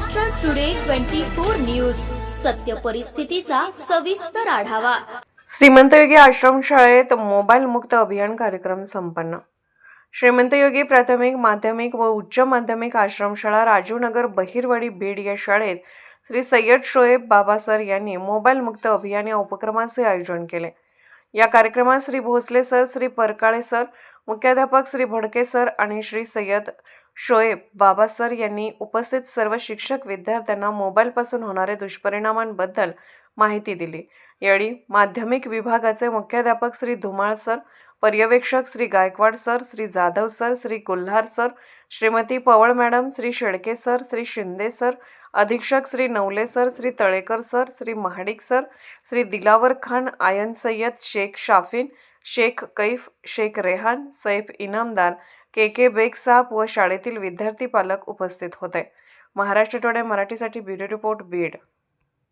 Maharashtra today 24 news, सत्य परिस्थितीचा सविस्तर आढावा। श्रीमंत योगी आश्रमशाळेत मोबाईल मुक्त अभियान कार्यक्रम संपन्न। श्रीमंत योगी प्राथमिक, माध्यमिक व उच्च माध्यमिक आश्रमशाळा राजीवनगर बहिरवाडी बीड या शाळेत श्री सय्यद शोएब बाबा सर यांनी मोबाईल मुक्त अभियान या उपक्रमाचे आयोजन केले। या कार्यक्रमात श्री भोसले सर, श्री परकाळे सर, मुख्याध्यापक श्री भडके सर आणि श्री सय्यद शोएब बाबा सर यांनी उपस्थित सर्व शिक्षक विद्यार्थ्यांना मोबाईलपासून होणारे दुष्परिणामांबद्दल माहिती दिली। यावेळी माध्यमिक विभागाचे मुख्याध्यापक श्री धुमाळ सर, पर्यवेक्षक Shri Gaikwad sir, Shri Jadhav sir, Shri Kulhar sir, Shrimati Paval madam, Shri Shelke sir, Shri Shinde sir, अधीक्षक Shri Navale sir, Shri Talekar sir, Shri Mahadik sir, Shri Dilawar Khan, Ayan Sayyed, Shaikh Shafin, Shaikh Kaif, Shaikh Rehan, Saif Inamdar, K Beg साहब व शाळेतील विद्यार्थी पालक उपस्थित होते। महाराष्ट्र टुडे मराठीसाठी ब्युरो रिपोर्ट बीड।